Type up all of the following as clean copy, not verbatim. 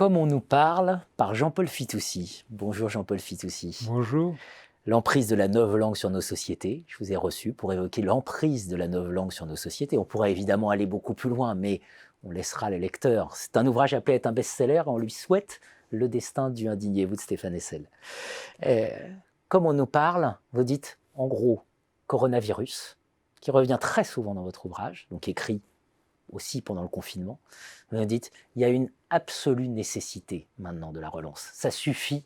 Comme on nous parle par Jean-Paul Fitoussi. Bonjour Jean-Paul Fitoussi. Bonjour. L'emprise de la novlangue sur nos sociétés. Je vous ai reçu pour évoquer l'emprise de la novlangue sur nos sociétés. On pourrait évidemment aller beaucoup plus loin, mais on laissera les lecteurs. C'est un ouvrage appelé à être un best-seller. On lui souhaite le destin du Indignez-vous de Stéphane Hessel. Comme on nous parle, vous dites en gros coronavirus, qui revient très souvent dans votre ouvrage, donc écrit aussi pendant le confinement. Vous dites, il y a une absolue nécessité maintenant de la relance. Ça suffit,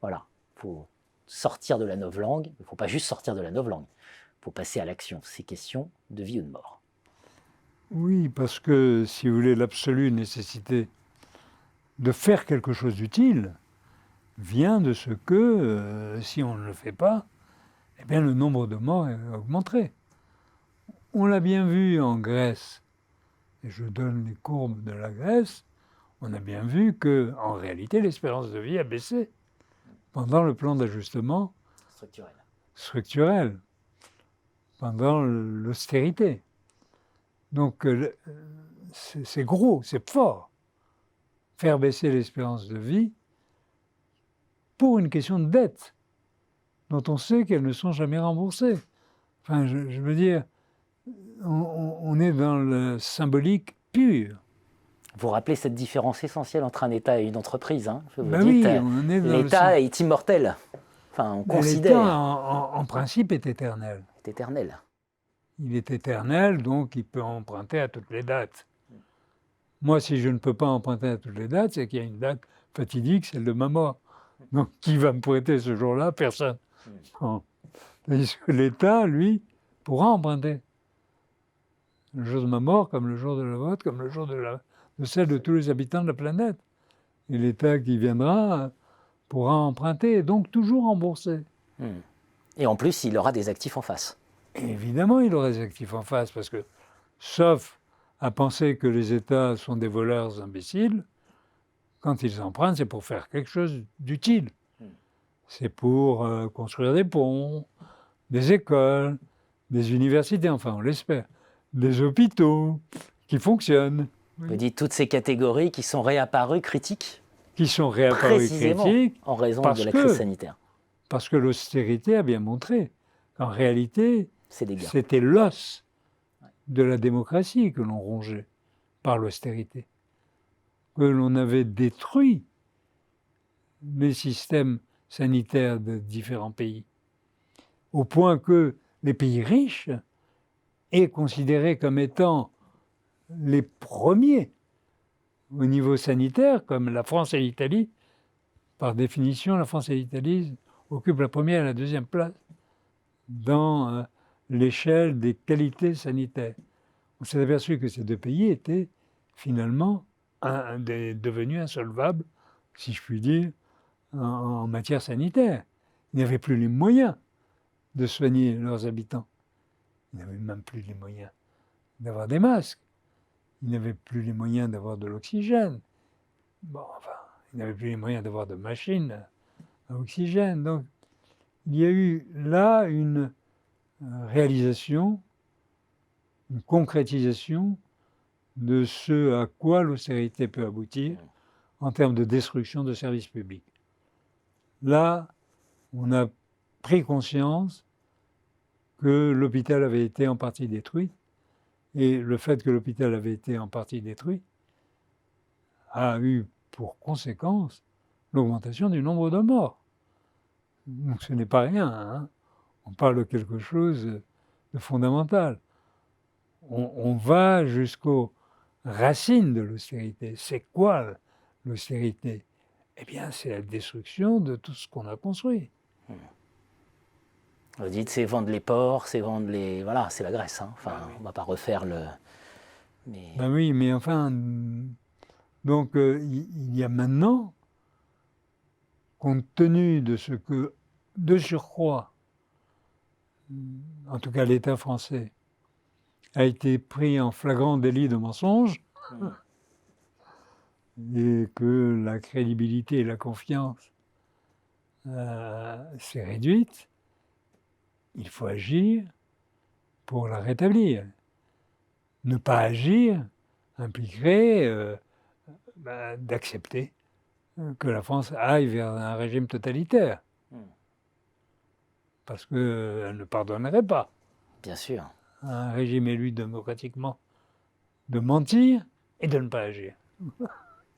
voilà, il faut sortir de la novlangue, il ne faut pas juste sortir de la novlangue, il faut passer à l'action. C'est question de vie ou de mort. Oui, parce que, si vous voulez, l'absolue nécessité de faire quelque chose d'utile vient de ce que, si on ne le fait pas, eh bien, le nombre de morts augmenterait. On l'a bien vu en Grèce, et je donne les courbes de la Grèce, on a bien vu qu'en réalité, l'espérance de vie a baissé pendant le plan d'ajustement structurel, pendant l'austérité. Donc, c'est gros, c'est fort. Faire baisser l'espérance de vie pour une question de dette, dont on sait qu'elles ne sont jamais remboursées. Enfin, je veux dire, on est dans le symbolique pur. Vous rappelez cette différence essentielle entre un État et une entreprise. Hein. Vous Ben dites, oui, on est dans l'État est immortel. Enfin, on considère. L'État, en principe, est éternel. C'est éternel. Il est éternel, donc il peut emprunter à toutes les dates. Moi, si je ne peux pas emprunter à toutes les dates, c'est qu'il y a une date fatidique, celle de ma mort. Donc, qui va me prêter ce jour-là? Personne. Tandis que l'État, lui, pourra emprunter. Le jour de ma mort, comme le jour de la vôtre, comme le jour de celle de tous les habitants de la planète. Et l'État qui viendra pourra emprunter, et donc toujours rembourser. Et en plus, il aura des actifs en face. Et évidemment, il aura des actifs en face, parce que, sauf à penser que les États sont des voleurs imbéciles, quand ils empruntent, c'est pour faire quelque chose d'utile. C'est pour construire des ponts, des écoles, des universités, enfin on l'espère, des hôpitaux qui fonctionnent. Vous dites toutes ces catégories qui sont réapparues critiques. Qui sont réapparues critiques en raison de la crise sanitaire. Parce que l'austérité a bien montré qu'en réalité, c'était l'os de la démocratie que l'on rongeait par l'austérité. Que l'on avait détruit les systèmes sanitaires de différents pays, au point que les pays riches est considérés comme étant les premiers au niveau sanitaire, comme la France et l'Italie. Par définition, la France et l'Italie occupent la première et la deuxième place dans l'échelle des qualités sanitaires. On s'est aperçu que ces deux pays étaient finalement devenus insolvables, si je puis dire, en matière sanitaire. Ils n'avaient plus les moyens de soigner leurs habitants. Ils n'avaient même plus les moyens d'avoir des masques. Ils n'avaient plus les moyens d'avoir de l'oxygène. Bon, enfin, ils n'avaient plus les moyens d'avoir de machines à oxygène. Donc, il y a eu là une réalisation, une concrétisation de ce à quoi l'austérité peut aboutir en termes de destruction de services publics. Là, on a pris conscience que l'hôpital avait été en partie détruit, et le fait que l'hôpital avait été en partie détruit a eu pour conséquence l'augmentation du nombre de morts. Donc ce n'est pas rien, hein. On parle de quelque chose de fondamental. On va jusqu'aux racines de l'austérité. C'est quoi l'austérité? Eh bien, c'est la destruction de tout ce qu'on a construit. Vous dites, c'est vendre les ports, c'est vendre les... Voilà, c'est la Grèce. Hein. Enfin, on ne va pas refaire le... Mais... Ben oui, mais enfin... Donc, il y a maintenant, compte tenu de ce que, de surcroît, en tout cas l'État français, a été pris en flagrant délit de mensonge, et que la crédibilité et la confiance s'est réduite, il faut agir pour la rétablir. Ne pas agir impliquerait d'accepter que la France aille vers un régime totalitaire. Parce qu'elle ne pardonnerait pas. Bien sûr. À un régime élu démocratiquement de mentir et de ne pas agir.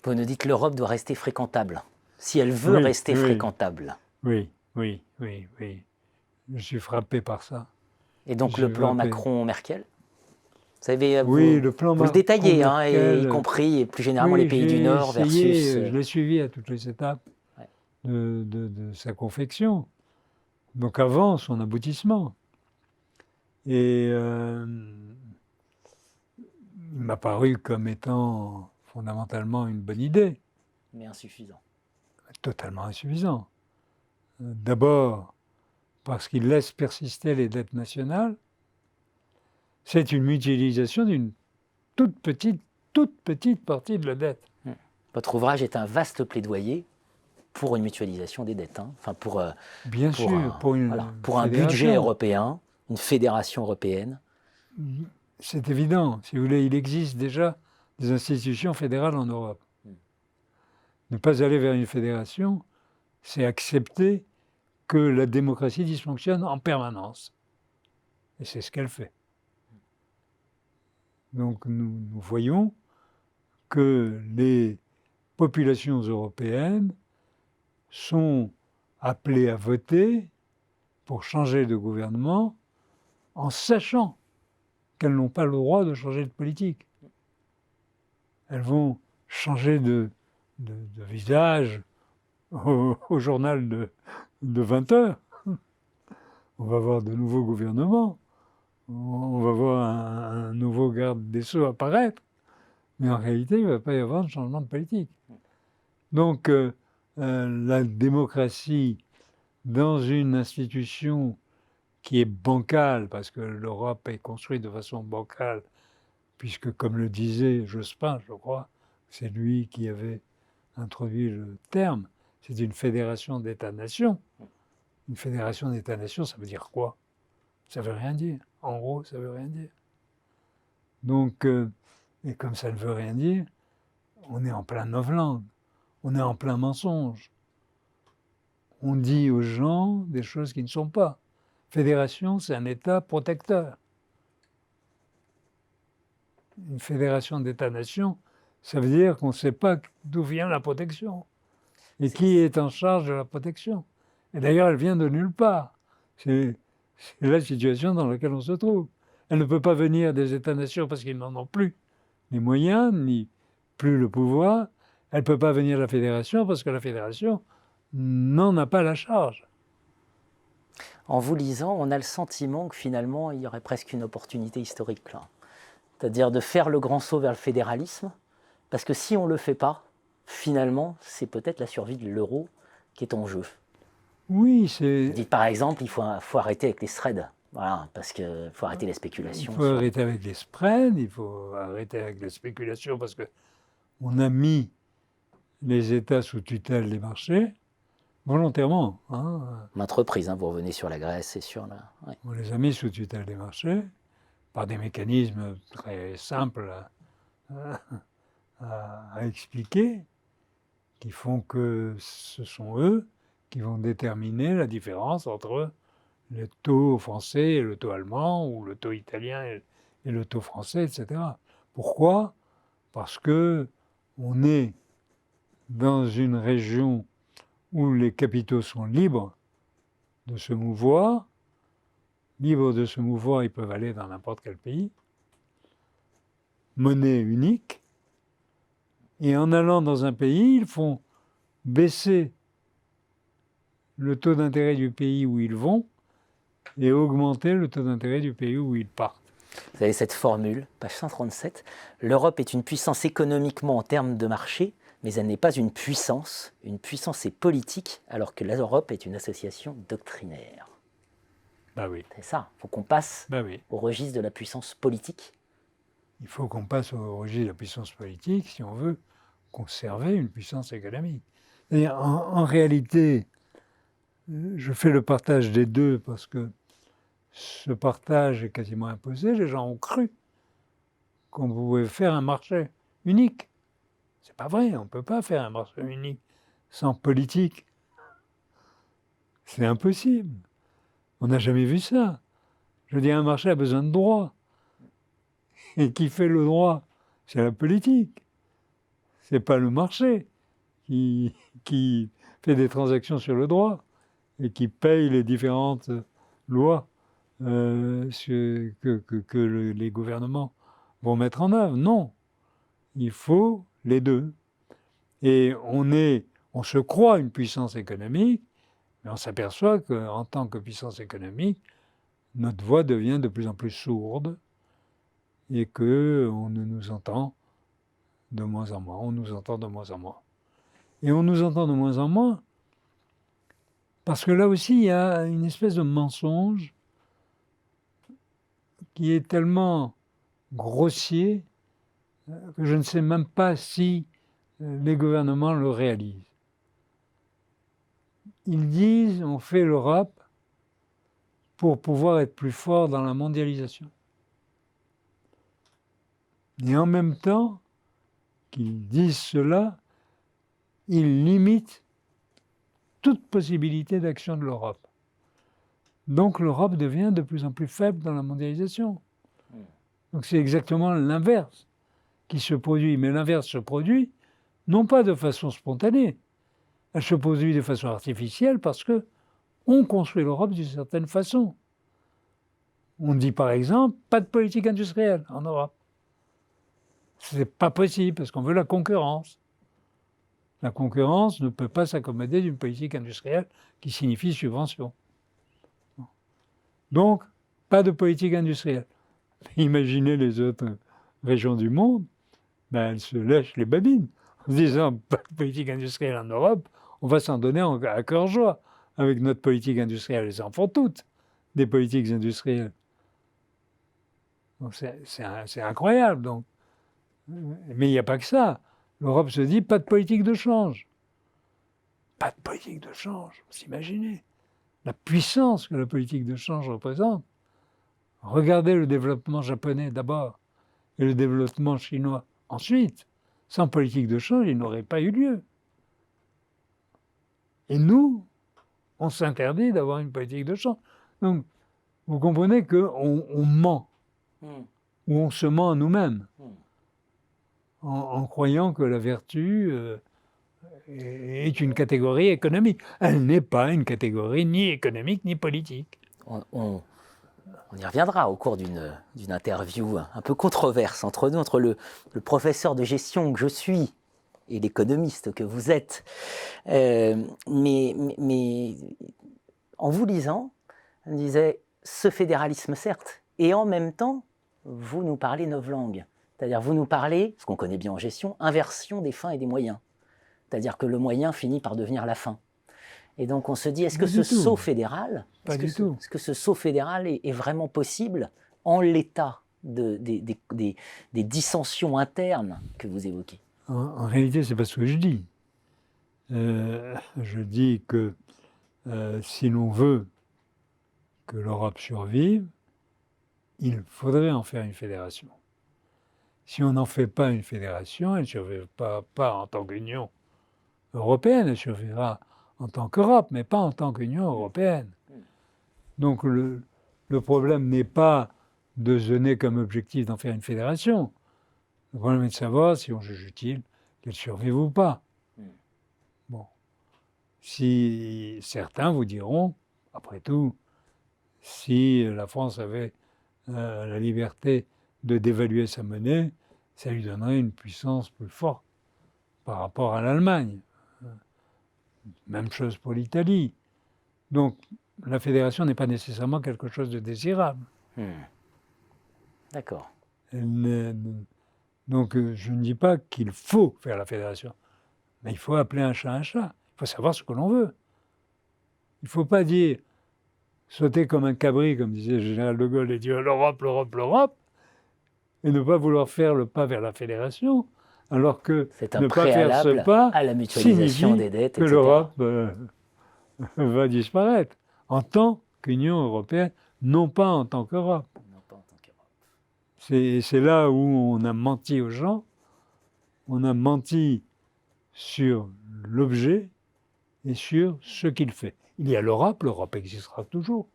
Vous nous dites que l'Europe doit rester fréquentable, si elle veut rester fréquentable. Oui. Je suis frappé par ça. Et donc le plan Macron-Merkel, vous savez, le plan vous le détaillez, y compris et plus généralement les pays du Nord versus... Je l'ai suivi à toutes les étapes de sa confection. Donc avant son aboutissement. Et il m'a paru comme étant fondamentalement une bonne idée. Mais insuffisant. Totalement insuffisant. D'abord, parce qu'il laisse persister les dettes nationales. C'est une mutualisation d'une toute petite partie de la dette. Votre ouvrage est un vaste plaidoyer pour une mutualisation des dettes. Enfin, pour un budget européen, une fédération européenne. C'est évident. Si vous voulez, il existe déjà des institutions fédérales en Europe. Ne pas aller vers une fédération, c'est accepter que la démocratie dysfonctionne en permanence. Et c'est ce qu'elle fait. Donc nous voyons que les populations européennes sont appelées à voter pour changer de gouvernement en sachant qu'elles n'ont pas le droit de changer de politique. Elles vont changer de visage au journal de 20 heures. On va voir de nouveaux gouvernements. On va voir un nouveau garde des Sceaux apparaître. Mais en réalité, il ne va pas y avoir de changement de politique. Donc, la démocratie dans une institution qui est bancale, parce que l'Europe est construite de façon bancale, puisque, comme le disait Jospin, je crois, c'est lui qui avait introduit le terme, c'est une fédération d'États-nations. Une fédération d'États-nations, ça veut dire quoi? Ça ne veut rien dire. En gros, ça ne veut rien dire. Donc, et comme ça ne veut rien dire, on est en plein novlangue, on est en plein mensonge. On dit aux gens des choses qui ne sont pas. Fédération, c'est un État protecteur. Une fédération d'États-nations, ça veut dire qu'on ne sait pas d'où vient la protection et qui est en charge de la protection. Et d'ailleurs, elle vient de nulle part. C'est la situation dans laquelle on se trouve. Elle ne peut pas venir des États-nations parce qu'ils n'en ont plus les moyens, ni plus le pouvoir. Elle ne peut pas venir de la Fédération parce que la Fédération n'en a pas la charge. En vous lisant, on a le sentiment que finalement, il y aurait presque une opportunité historique là. C'est-à-dire de faire le grand saut vers le fédéralisme, parce que si on ne le fait pas, finalement, c'est peut-être la survie de l'euro qui est en jeu. Oui, c'est... Vous dites par exemple, il faut arrêter avec les spreads, voilà, parce qu'il faut arrêter les spéculations. Il faut arrêter avec les spreads, il faut arrêter avec les spéculations, parce qu'on a mis les États sous tutelle des marchés, volontairement. Maintes reprises, vous revenez sur la Grèce et sur la... Ouais. On les a mis sous tutelle des marchés, par des mécanismes très simples à expliquer, qui font que ce sont eux qui vont déterminer la différence entre le taux français et le taux allemand, ou le taux italien et le taux français, etc. Pourquoi? Parce qu'on est dans une région où les capitaux sont libres de se mouvoir. Libres de se mouvoir, ils peuvent aller dans n'importe quel pays. Monnaie unique. Et en allant dans un pays, ils font baisser le taux d'intérêt du pays où ils vont et augmenter le taux d'intérêt du pays où ils partent. Vous avez cette formule, page 137. L'Europe est une puissance économiquement en termes de marché, mais elle n'est pas une puissance. Une puissance est politique, alors que l'Europe est une association doctrinaire. Bah oui. C'est ça, il faut qu'on passe au registre de la puissance politique. Il faut qu'on passe au registre de la puissance politique si on veut conserver une puissance économique. C'est-à-dire, en réalité, je fais le partage des deux parce que ce partage est quasiment imposé. Les gens ont cru qu'on pouvait faire un marché unique. C'est pas vrai, on ne peut pas faire un marché unique sans politique. C'est impossible. On n'a jamais vu ça. Je veux dire, un marché a besoin de droit. Et qui fait le droit? C'est la politique. C'est pas le marché qui fait des transactions sur le droit et qui paye les différentes lois que les gouvernements vont mettre en œuvre. Non. Il faut les deux. Et on se croit une puissance économique, mais on s'aperçoit qu'en tant que puissance économique, notre voix devient de plus en plus sourde et qu'on nous entend de moins en moins. On nous entend de moins en moins. Et on nous entend de moins en moins parce que là aussi, il y a une espèce de mensonge qui est tellement grossier que je ne sais même pas si les gouvernements le réalisent. Ils disent on fait l'Europe pour pouvoir être plus fort dans la mondialisation. Et en même temps qu'ils disent cela, ils limitent toute possibilité d'action de l'Europe. Donc l'Europe devient de plus en plus faible dans la mondialisation. Donc c'est exactement l'inverse qui se produit. Mais l'inverse se produit non pas de façon spontanée, elle se produit de façon artificielle parce qu'on construit l'Europe d'une certaine façon. On dit par exemple, pas de politique industrielle en Europe. C'est pas possible parce qu'on veut la concurrence. La concurrence ne peut pas s'accommoder d'une politique industrielle qui signifie subvention. Donc, pas de politique industrielle. Imaginez les autres régions du monde, elles se lèchent les babines en se disant pas de politique industrielle en Europe, on va s'en donner à cœur joie avec notre politique industrielle. Elles en font toutes, des politiques industrielles. Donc c'est incroyable. Donc. Mais il n'y a pas que ça. L'Europe se dit pas de politique de change. Pas de politique de change, vous imaginez la puissance que la politique de change représente. Regardez le développement japonais d'abord et le développement chinois ensuite. Sans politique de change, il n'aurait pas eu lieu. Et nous, on s'interdit d'avoir une politique de change. Donc, vous comprenez qu'on ment, ou on se ment à nous-mêmes, en croyant que la vertu est une catégorie économique. Elle n'est pas une catégorie ni économique ni politique. On y reviendra au cours d'une interview un peu controverse entre nous, entre le professeur de gestion que je suis et l'économiste que vous êtes. Mais en vous lisant, on disait ce fédéralisme certes, et en même temps, vous nous parlez 9 langues. C'est-à-dire vous nous parlez, ce qu'on connaît bien en gestion, inversion des fins et des moyens. C'est-à-dire que le moyen finit par devenir la fin. Et donc on se dit, est-ce que ce saut fédéral, est-ce que ce saut fédéral est vraiment possible en l'état des dissensions internes que vous évoquez? En réalité, c'est pas ce que je dis. Je dis que si l'on veut que l'Europe survive, il faudrait en faire une fédération. Si on n'en fait pas une fédération, elle ne survivra pas en tant qu'Union européenne, elle survivra en tant qu'Europe, mais pas en tant qu'Union européenne. Donc le problème n'est pas de se donner comme objectif d'en faire une fédération. Le problème est de savoir si on juge utile qu'elle survive ou pas. Bon. Si certains vous diront, après tout, si la France avait la liberté de dévaluer sa monnaie, ça lui donnerait une puissance plus forte par rapport à l'Allemagne. Même chose pour l'Italie. Donc, la fédération n'est pas nécessairement quelque chose de désirable. D'accord. Donc, je ne dis pas qu'il faut faire la fédération, mais il faut appeler un chat un chat. Il faut savoir ce que l'on veut. Il ne faut pas dire sauter comme un cabri, comme disait le général de Gaulle, et dire l'Europe, l'Europe, l'Europe, et ne pas vouloir faire le pas vers la fédération, alors que ne pas faire ce pas à la mutualisation des dettes, que l'Europe va disparaître en tant qu'Union européenne, non pas en tant qu'Europe. C'est là où on a menti aux gens, on a menti sur l'objet, et sur ce qu'il fait. Il y a l'Europe, l'Europe existera toujours.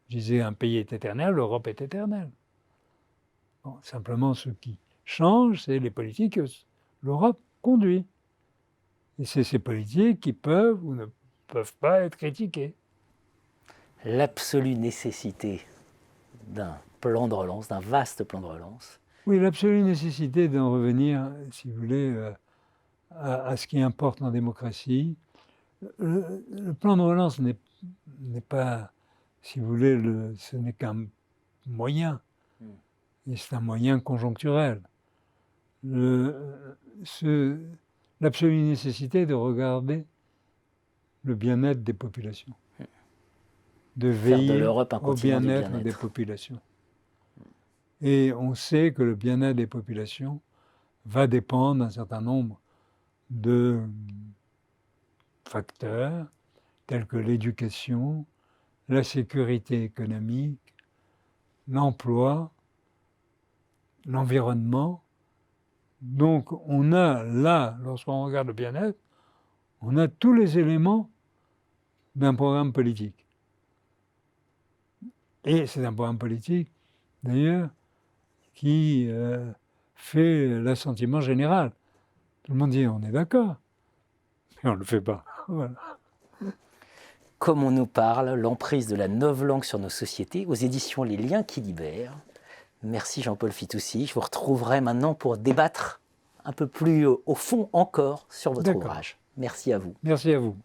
Je disais, un pays est éternel, l'Europe est éternelle. Bon, simplement, ce qui change, c'est les politiques que l'Europe conduit. Et c'est ces politiques qui peuvent ou ne peuvent pas être critiquées. L'absolue nécessité d'un plan de relance, d'un vaste plan de relance. Oui, l'absolue nécessité d'en revenir, si vous voulez, à ce qui importe en démocratie. Le plan de relance n'est pas, si vous voulez, ce n'est qu'un moyen. Et c'est un moyen conjoncturel. L'absolue nécessité de regarder le bien-être des populations, de veiller au bien-être des populations. Et on sait que le bien-être des populations va dépendre d'un certain nombre de facteurs tels que l'éducation, la sécurité économique, l'emploi, l'environnement. Donc on a là, lorsqu'on regarde le bien-être, on a tous les éléments d'un programme politique. Et c'est un programme politique, d'ailleurs, qui fait l'assentiment général. Tout le monde dit, on est d'accord, mais on ne le fait pas. Voilà. Comme on nous parle, l'emprise de la novlangue sur nos sociétés, aux éditions Les Liens qui libèrent. Merci Jean-Paul Fitoussi. Je vous retrouverai maintenant pour débattre un peu plus au fond encore sur votre ouvrage. Merci à vous. Merci à vous.